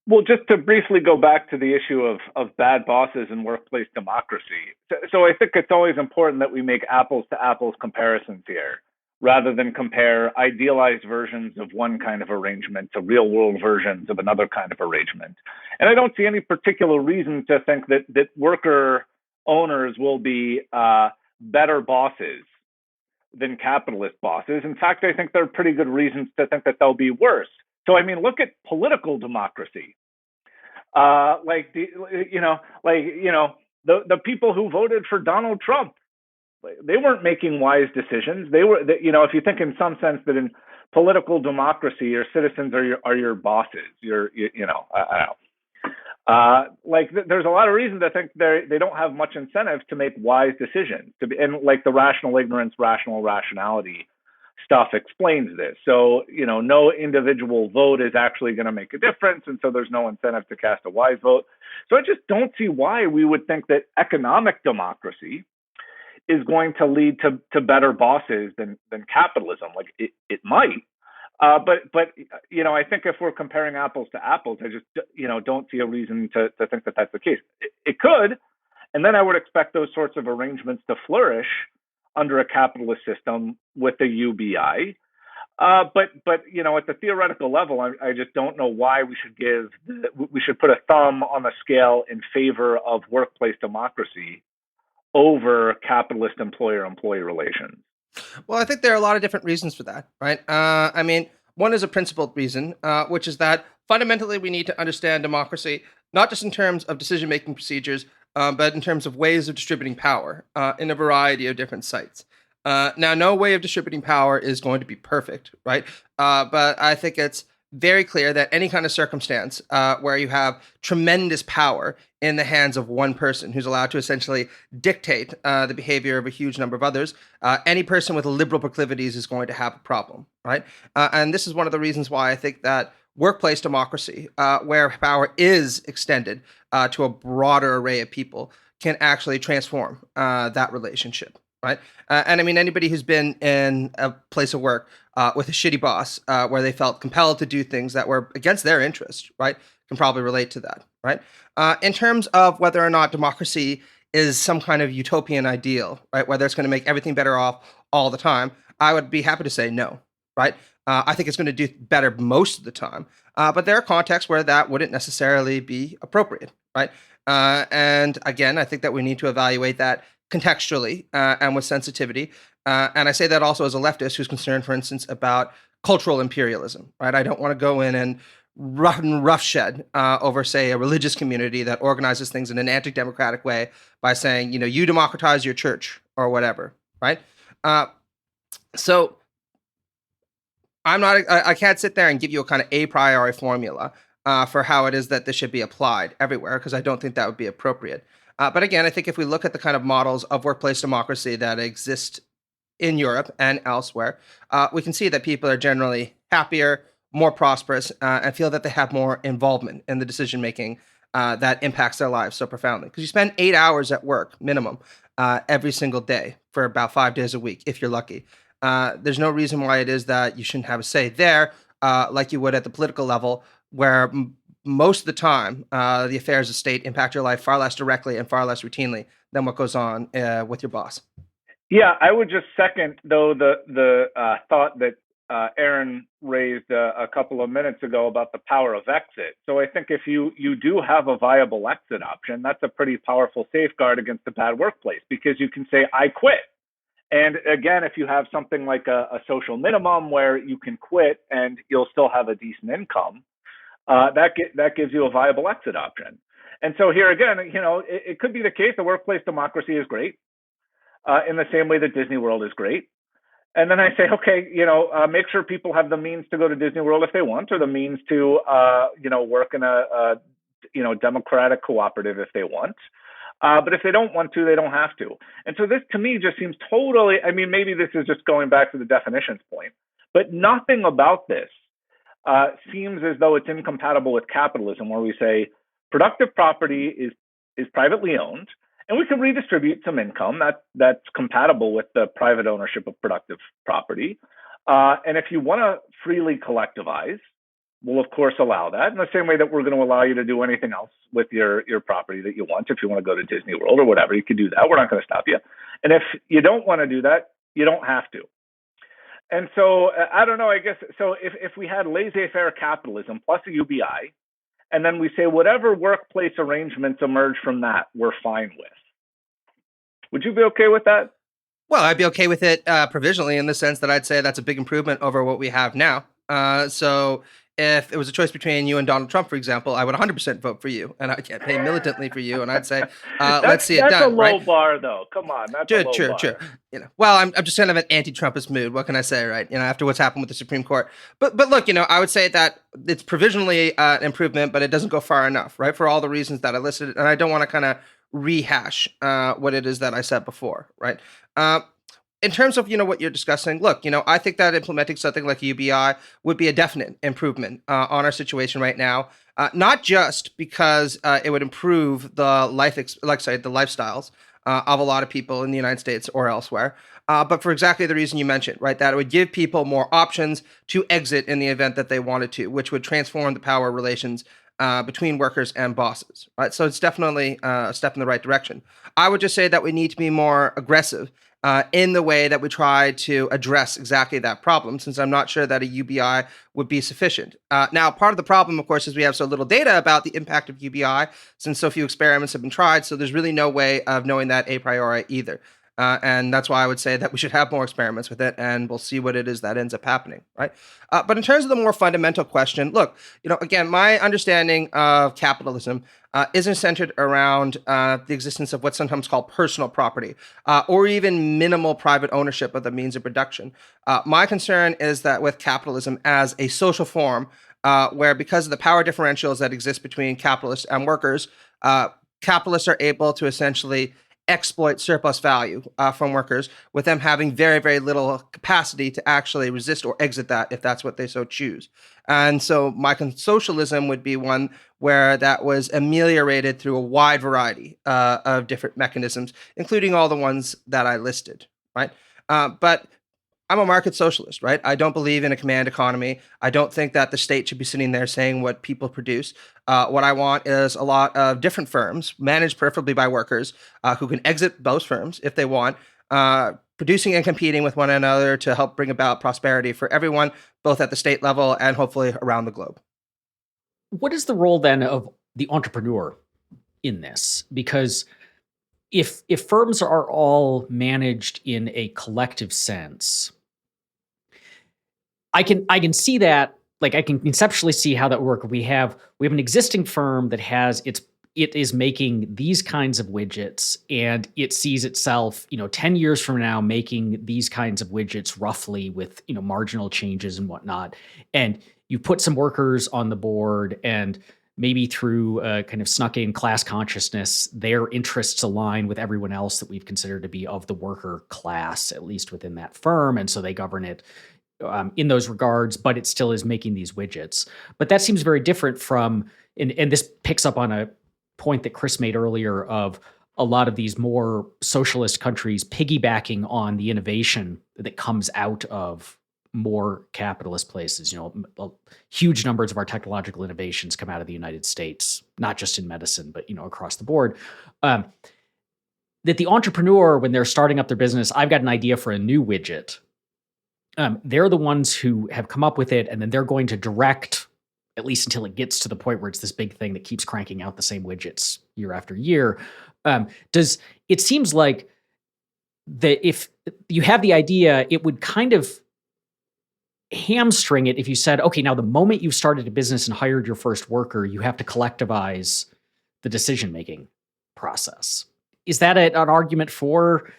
Well, just to briefly go back to the issue of bad bosses and workplace democracy. So I think it's always important that we make apples to apples comparisons here, rather than compare idealized versions of one kind of arrangement to real world versions of another kind of arrangement. And I don't see any particular reason to think that worker owners will be better bosses than capitalist bosses. In fact, I think there are pretty good reasons to think that they'll be worse. So, I mean, look at political democracy. Like the, the people who voted for Donald Trump, they weren't making wise decisions. They were, if you think in some sense that in political democracy, your citizens are your bosses. I don't know. There's a lot of reason to think they don't have much incentive to make wise decisions. And like the rational ignorance, rational rationality stuff explains this. So, no individual vote is actually going to make a difference. And so there's no incentive to cast a wise vote. So I just don't see why we would think that economic democracy is going to lead to better bosses than capitalism. Like it might. But I think if we're comparing apples to apples, I just don't see a reason to think that that's the case. It could, and then I would expect those sorts of arrangements to flourish under a capitalist system with the UBI. But at the theoretical level, I just don't know why we should put a thumb on the scale in favor of workplace democracy over capitalist employer-employee relations. Well, I think there are a lot of different reasons for that, right? I mean, one is a principled reason, which is that fundamentally we need to understand democracy, not just in terms of decision-making procedures, but in terms of ways of distributing power in a variety of different sites. Now, no way of distributing power is going to be perfect, right? But I think it's very clear that any kind of circumstance where you have tremendous power in the hands of one person who's allowed to essentially dictate the behavior of a huge number of others, any person with liberal proclivities is going to have a problem, right? And this is one of the reasons why I think that workplace democracy, where power is extended to a broader array of people, can actually transform that relationship, right? And I mean, anybody who's been in a place of work with a shitty boss where they felt compelled to do things that were against their interest, right, can probably relate to that, right? In terms of whether or not democracy is some kind of utopian ideal, right, whether it's going to make everything better off all the time, I would be happy to say no, right? I think it's going to do better most of the time. But there are contexts where that wouldn't necessarily be appropriate, right? And again, I think that we need to evaluate that contextually and with sensitivity. And I say that also as a leftist who's concerned, for instance, about cultural imperialism, right? I don't want to go in and roughshed over, say, a religious community that organizes things in an anti-democratic way by saying, you democratize your church or whatever, right? So I can't sit there and give you a kind of a priori formula for how it is that this should be applied everywhere, because I don't think that would be appropriate. But again, I think if we look at the kind of models of workplace democracy that exist in Europe and elsewhere, we can see that people are generally happier, more prosperous, and feel that they have more involvement in the decision-making that impacts their lives so profoundly. Because you spend 8 hours at work, minimum, every single day for about 5 days a week, if you're lucky. There's no reason why it is that you shouldn't have a say there, like you would at the political level, where most of the time, the affairs of state impact your life far less directly and far less routinely than what goes on with your boss. Yeah, I would just second, though, the thought that Aaron raised a couple of minutes ago about the power of exit. So I think if you do have a viable exit option, that's a pretty powerful safeguard against a bad workplace, because you can say, I quit. And again, if you have something like a social minimum where you can quit and you'll still have a decent income, that gives you a viable exit option. And so here again, it could be the case that workplace democracy is great, in the same way that Disney World is great. And then I say, okay, make sure people have the means to go to Disney World if they want, or the means to, work in a democratic cooperative if they want. But if they don't want to, they don't have to. And so this, to me, just seems totally, I mean, maybe this is just going back to the definitions point, but nothing about this seems as though it's incompatible with capitalism, where we say productive property is privately owned, and we can redistribute some income that's compatible with the private ownership of productive property. And if you want to freely collectivize, we'll of course allow that, in the same way that we're going to allow you to do anything else with your property that you want. If you want to go to Disney World or whatever, you can do that. We're not going to stop you. And if you don't want to do that, you don't have to. And so I don't know, I guess, so if we had laissez-faire capitalism plus a UBI, and then we say whatever workplace arrangements emerge from that, we're fine with. Would you be okay with that? Well, I'd be okay with it provisionally in the sense that I'd say that's a big improvement over what we have now. So if it was a choice between you and Donald Trump, for example, I would 100% vote for you, and I campaign militantly for you, and I'd say, let's see it That's a done, right? low bar, though. Come on, that's a Sure, low sure, bar. sure. Well, I'm just kind of an anti-Trumpist mood. What can I say, right? After what's happened with the Supreme Court. But look, I would say that it's provisionally an improvement, but it doesn't go far enough, right? For all the reasons that I listed, and I don't want to kind of rehash what it is that I said before, right? In terms of what you're discussing, look, I think that implementing something like UBI would be a definite improvement on our situation right now. Not just because it would improve the the lifestyles of a lot of people in the United States or elsewhere, but for exactly the reason you mentioned, right? That it would give people more options to exit in the event that they wanted to, which would transform the power relations between workers and bosses, right? So it's definitely a step in the right direction. I would just say that we need to be more aggressive in the way that we try to address exactly that problem, since I'm not sure that a UBI would be sufficient. Now, part of the problem, of course, is we have so little data about the impact of UBI, since so few experiments have been tried, so there's really no way of knowing that a priori either. And that's why I would say that we should have more experiments with it, and we'll see what it is that ends up happening, right? But in terms of the more fundamental question, look, again, my understanding of capitalism isn't centered around the existence of what's sometimes called personal property or even minimal private ownership of the means of production. My concern is that with capitalism as a social form, where because of the power differentials that exist between capitalists and workers, capitalists are able to essentially exploit surplus value from workers, with them having very, very little capacity to actually resist or exit that if that's what they so choose. And so socialism would be one where that was ameliorated through a wide variety of different mechanisms, including all the ones that I listed, right? But I'm a market socialist, right? I don't believe in a command economy. I don't think that the state should be sitting there saying what people produce. What I want is a lot of different firms, managed preferably by workers, who can exit those firms if they want, producing and competing with one another to help bring about prosperity for everyone, both at the state level and hopefully around the globe. What is the role then of the entrepreneur in this? Because if firms are all managed in a collective sense, I can see that, like, I can conceptually see how that work. We have an existing firm that it is making these kinds of widgets, and it sees itself, 10 years from now making these kinds of widgets roughly with, marginal changes and whatnot. And you put some workers on the board, and maybe through kind of snuck in class consciousness, their interests align with everyone else that we've considered to be of the worker class, at least within that firm. And so they govern it in those regards, but it still is making these widgets. But that seems very different from, and this picks up on a point that Chris made earlier of a lot of these more socialist countries piggybacking on the innovation that comes out of more capitalist places. Huge numbers of our technological innovations come out of the United States, not just in medicine, but across the board. That the entrepreneur, when they're starting up their business, I've got an idea for a new widget. They're the ones who have come up with it, and then they're going to direct, at least until it gets to the point where it's this big thing that keeps cranking out the same widgets year after year. It seems like that if you have the idea, it would kind of hamstring it if you said, okay, now the moment you started a business and hired your first worker, you have to collectivize the decision-making process. Is that an argument for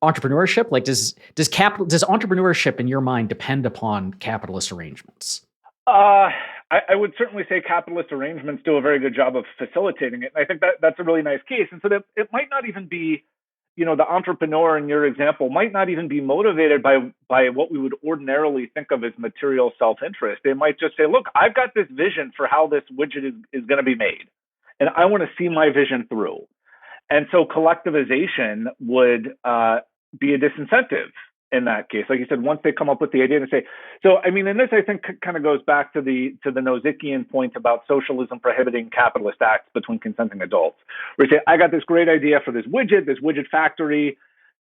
entrepreneurship? Like, does entrepreneurship in your mind depend upon capitalist arrangements? I would certainly say capitalist arrangements do a very good job of facilitating it. And I think that's a really nice case. And so that it might not even be, the entrepreneur in your example might not even be motivated by what we would ordinarily think of as material self-interest. They might just say, look, I've got this vision for how this widget is going to be made, and I want to see my vision through. And so collectivization would be a disincentive in that case. Like you said, once they come up with the idea and say, so, I mean, and this, I think, kind of goes back to the Nozickian point about socialism prohibiting capitalist acts between consenting adults, where you say, I got this great idea for this widget factory.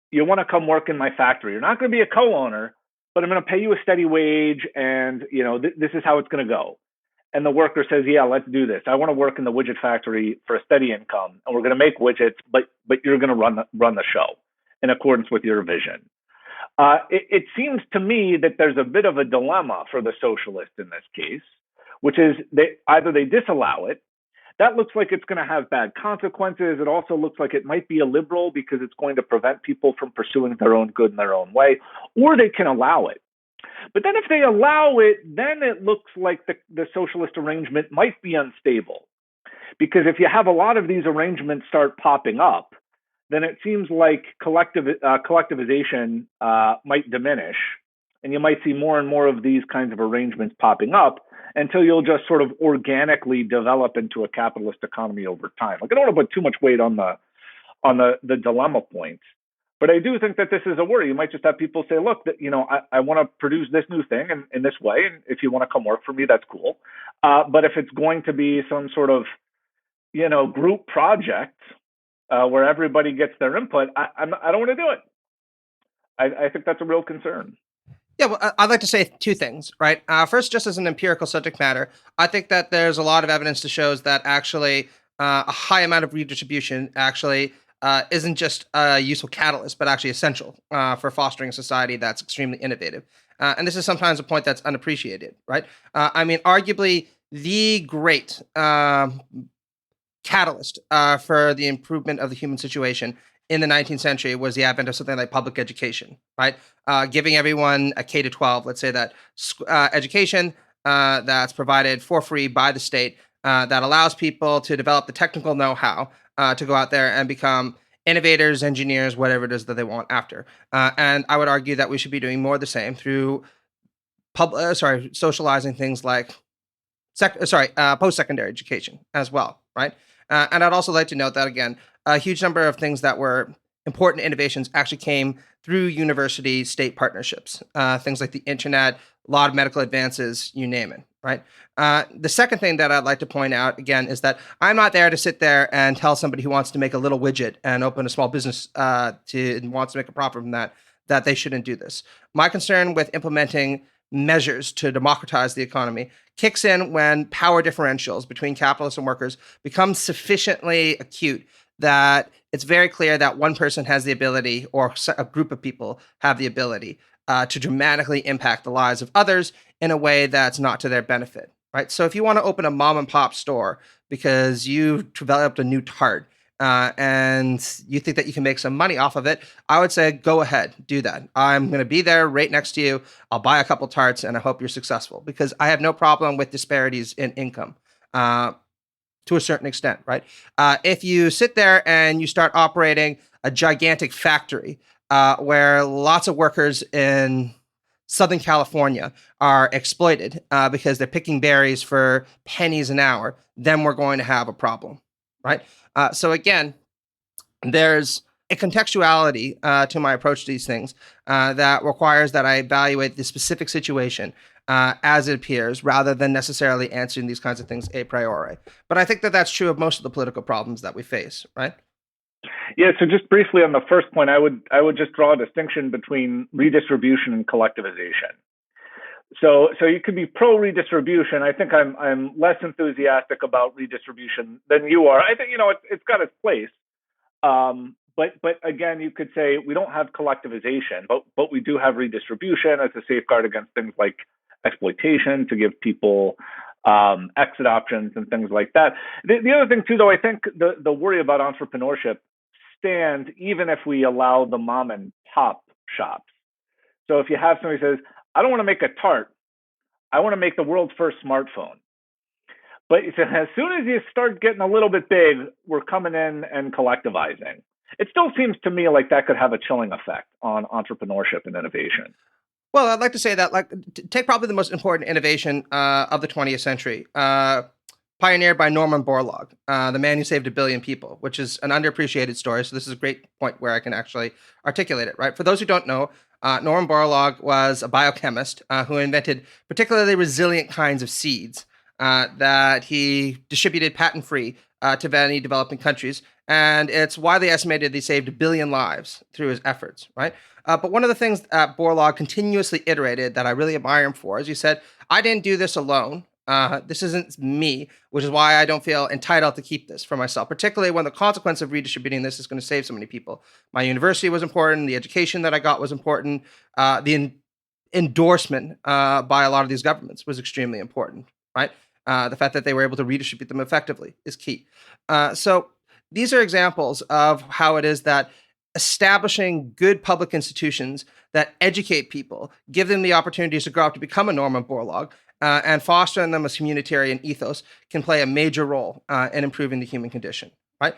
You want to come work in my factory. You're not going to be a co-owner, but I'm going to pay you a steady wage, and, this is how it's going to go. And the worker says, yeah, let's do this. I want to work in the widget factory for a steady income, and we're going to make widgets, but you're going to run the show. in accordance with your vision. It seems to me that there's a bit of a dilemma for the socialists in this case, which is either they disallow it. That looks like it's going to have bad consequences. It also looks like it might be illiberal because it's going to prevent people from pursuing their own good in their own way, or they can allow it. But then if they allow it, then it looks like the socialist arrangement might be unstable. Because if you have a lot of these arrangements start popping up, then it seems like collectivization might diminish. And you might see more and more of these kinds of arrangements popping up until you'll just sort of organically develop into a capitalist economy over time. Like, I don't want to put too much weight on the dilemma points, but I do think that this is a worry. You might just have people say, look, I want to produce this new thing in this way, and if you want to come work for me, that's cool. But if it's going to be some sort of group project where everybody gets their input, I don't want to do it. I think that's a real concern. Yeah, well, I'd like to say two things, right? First, just as an empirical subject matter, I think that there's a lot of evidence to show that actually a high amount of redistribution actually isn't just a useful catalyst, but actually essential for fostering a society that's extremely innovative. And this is sometimes a point that's unappreciated, right? Arguably the great catalyst for the improvement of the human situation in the 19th century was the advent of something like public education, right? Giving everyone a K to 12, let's say that education that's provided for free by the state that allows people to develop the technical know-how to go out there and become innovators, engineers, whatever it is that they want after. And I would argue that we should be doing more of the same through socializing things like post-secondary education as well, right? And I'd also like to note that, again, a huge number of things that were important innovations actually came through university-state partnerships, things like the internet, a lot of medical advances, you name it, right? The second thing that I'd like to point out, again, is that I'm not there to sit there and tell somebody who wants to make a little widget and open a small business and wants to make a profit from that they shouldn't do this. My concern with implementing measures to democratize the economy kicks in when power differentials between capitalists and workers become sufficiently acute that it's very clear that one person has the ability, or a group of people have the ability, to dramatically impact the lives of others in a way that's not to their benefit, right? So if you want to open a mom and pop store because you developed a new tart and you think that you can make some money off of it, I would say, go ahead, do that. I'm going to be there right next to you. I'll buy a couple tarts and I hope you're successful, because I have no problem with disparities in income. To a certain extent, right? If you sit there and you start operating a gigantic factory where lots of workers in Southern California are exploited because they're picking berries for pennies an hour, then we're going to have a problem, right? So again, there's a contextuality to my approach to these things that requires that I evaluate the specific situation as it appears, rather than necessarily answering these kinds of things a priori. But I think that that's true of most of the political problems that we face, right? Yeah. So just briefly on the first point, I would just draw a distinction between redistribution and collectivization. So you could be pro redistribution. I think I'm less enthusiastic about redistribution than you are. I think it's got its place. But again, you could say we don't have collectivization, but we do have redistribution as a safeguard against things like exploitation, to give people exit options and things like that. The other thing too, though, I think the worry about entrepreneurship stands even if we allow the mom and pop shops. So if you have somebody who says, I don't want to make a tart, I want to make the world's first smartphone. But as soon as you start getting a little bit big, we're coming in and collectivizing. It still seems to me like that could have a chilling effect on entrepreneurship and innovation. Well, I'd like to say that, take probably the most important innovation of the 20th century, pioneered by Norman Borlaug, the man who saved 1 billion people, which is an underappreciated story. So this is a great point where I can actually articulate it, right? For those who don't know, Norman Borlaug was a biochemist who invented particularly resilient kinds of seeds that he distributed patent-free to many developing countries. And it's widely estimated he saved 1 billion lives through his efforts, right? But one of the things that Borlaug continuously iterated that I really admire him for is he said, I didn't do this alone. This isn't me, which is why I don't feel entitled to keep this for myself, particularly when the consequence of redistributing this is going to save so many people. My university was important. The education that I got was important. The endorsement by a lot of these governments was extremely important, right? The fact that they were able to redistribute them effectively is key. So these are examples of how it is that establishing good public institutions that educate people, give them the opportunities to grow up to become a Norman Borlaug, and fostering them as communitarian ethos can play a major role in improving the human condition, right?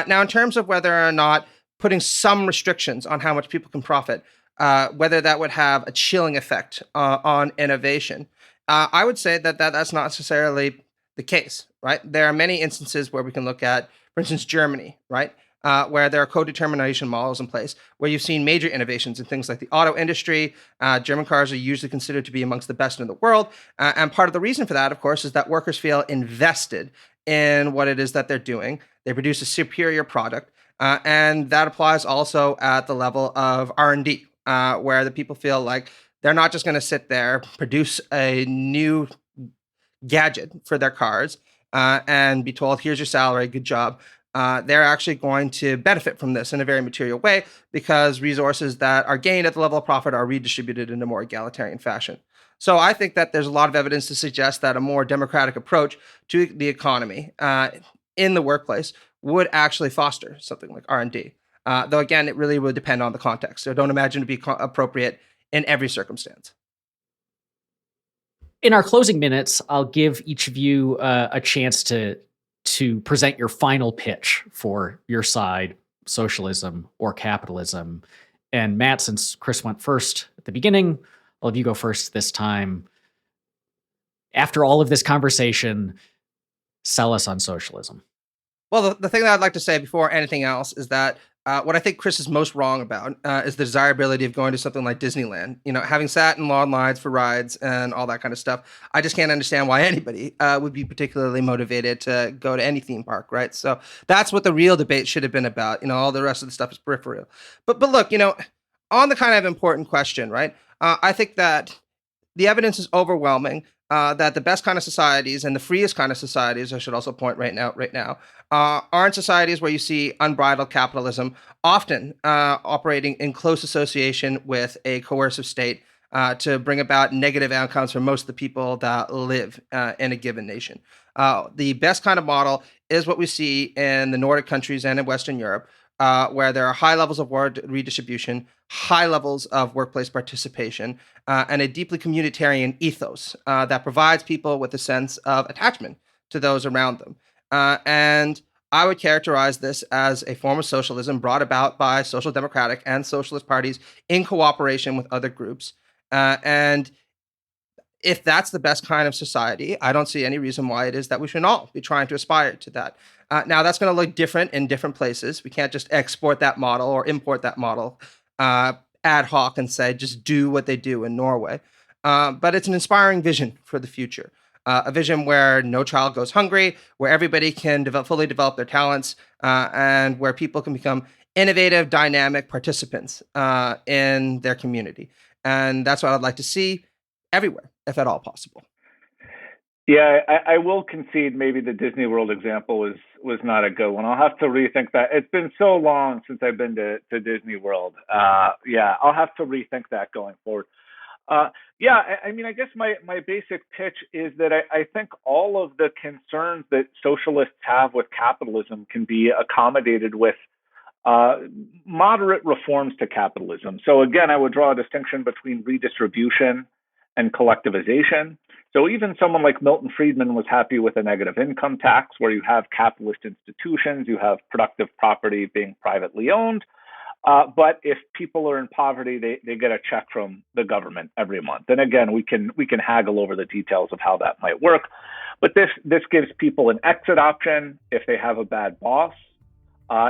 Now, in terms of whether or not putting some restrictions on how much people can profit, whether that would have a chilling effect on innovation, I would say that that's not necessarily the case, right? There are many instances where we can look at, for instance, Germany, right? Where there are co-determination models in place, where you've seen major innovations in things like the auto industry. German cars are usually considered to be amongst the best in the world. And part of the reason for that, of course, is that workers feel invested in what it is that they're doing. They produce a superior product. And that applies also at the level of R&D, where the people feel like they're not just going to sit there, produce a new gadget for their cars, and be told, here's your salary, good job. They're actually going to benefit from this in a very material way because resources that are gained at the level of profit are redistributed in a more egalitarian fashion. So I think that there's a lot of evidence to suggest that a more democratic approach to the economy in the workplace would actually foster something like R&D. Though, again, it really would depend on the context. So don't imagine to be appropriate in every circumstance. In our closing minutes, I'll give each of you a chance to present your final pitch for your side, socialism or capitalism. And Matt, since Chris went first at the beginning, I'll have you go first this time. After all of this conversation, sell us on socialism. Well, the thing that I'd like to say before anything else is that what I think Chris is most wrong about is the desirability of going to something like Disneyland. You know, having sat in long lines for rides and all that kind of stuff, I just can't understand why anybody would be particularly motivated to go to any theme park, right? So that's what the real debate should have been about. You know, all the rest of the stuff is peripheral. But look, you know, on the kind of important question, right? I think that the evidence is overwhelming that the best kind of societies and the freest kind of societies, I should also point right now, aren't societies where you see unbridled capitalism, often operating in close association with a coercive state to bring about negative outcomes for most of the people that live in a given nation. The best kind of model is what we see in the Nordic countries and in Western Europe, where there are high levels of wage redistribution, high levels of workplace participation, and a deeply communitarian ethos that provides people with a sense of attachment to those around them. And I would characterize this as a form of socialism brought about by social democratic and socialist parties in cooperation with other groups. And if that's the best kind of society, I don't see any reason why it is that we should all be trying to aspire to that. Now, that's going to look different in different places. We can't just export that model or import that model ad hoc and say, just do what they do in Norway. But it's an inspiring vision for the future. A vision where no child goes hungry, where everybody can fully develop their talents, and where people can become innovative, dynamic participants in their community. And that's what I'd like to see everywhere, if at all possible. Yeah, I will concede maybe the Disney World example was not a good one. I'll have to rethink that. It's been so long since I've been to Disney World. Yeah, I'll have to rethink that going forward. Yeah, I mean, I guess my basic pitch is that I think all of the concerns that socialists have with capitalism can be accommodated with moderate reforms to capitalism. So again, I would draw a distinction between redistribution and collectivization. So even someone like Milton Friedman was happy with a negative income tax, where you have capitalist institutions, you have productive property being privately owned. But if people are in poverty, they get a check from the government every month. And again, we can haggle over the details of how that might work. But this gives people an exit option if they have a bad boss.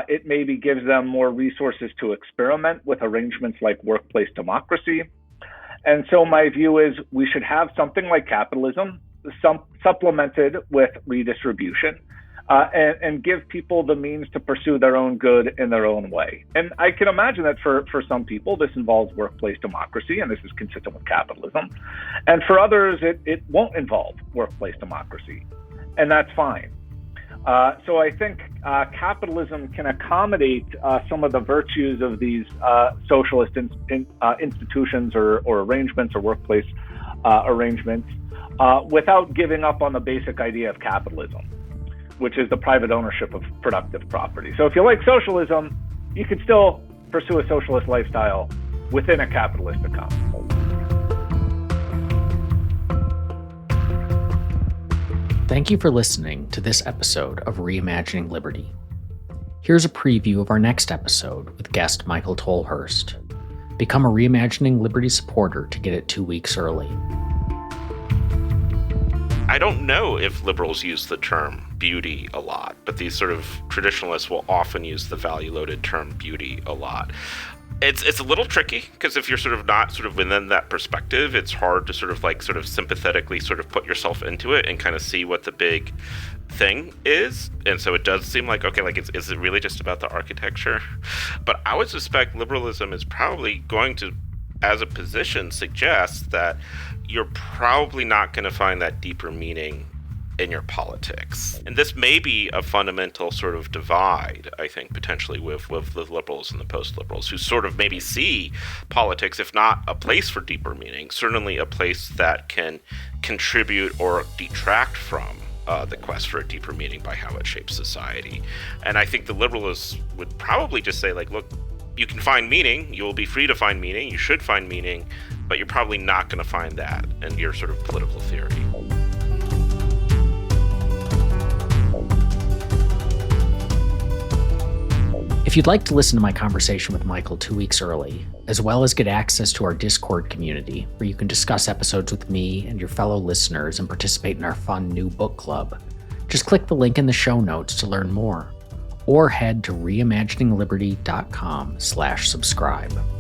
It maybe gives them more resources to experiment with arrangements like workplace democracy. And so my view is we should have something like capitalism, supplemented with redistribution, and give people the means to pursue their own good in their own way. And I can imagine that for some people, this involves workplace democracy, and this is consistent with capitalism. And for others, it won't involve workplace democracy, and that's fine. So I think capitalism can accommodate some of the virtues of these socialist institutions or arrangements or workplace arrangements without giving up on the basic idea of capitalism, which is the private ownership of productive property. So if you like socialism, you can still pursue a socialist lifestyle within a capitalist economy. Thank you for listening to this episode of Reimagining Liberty. Here's a preview of our next episode with guest Michael Tolhurst. Become a Reimagining Liberty supporter to get it 2 weeks early. I don't know if liberals use the term beauty a lot, but these sort of traditionalists will often use the value-loaded term beauty a lot. It's a little tricky because if you're sort of not sort of within that perspective, it's hard to sort of sympathetically sort of put yourself into it and kind of see what the big thing is. And so it does seem like, okay, like is it really just about the architecture? But I would suspect liberalism is probably going to, as a position, suggest that you're probably not going to find that deeper meaning in your politics. And this may be a fundamental sort of divide, I think, potentially with the liberals and the post-liberals, who sort of maybe see politics, if not a place for deeper meaning, certainly a place that can contribute or detract from the quest for a deeper meaning by how it shapes society. And I think the liberals would probably just say, like, look, you can find meaning, you will be free to find meaning, you should find meaning, but you're probably not going to find that in your sort of political theory. If you'd like to listen to my conversation with Michael 2 weeks early, as well as get access to our Discord community, where you can discuss episodes with me and your fellow listeners and participate in our fun new book club, just click the link in the show notes to learn more, or head to reimaginingliberty.com/subscribe.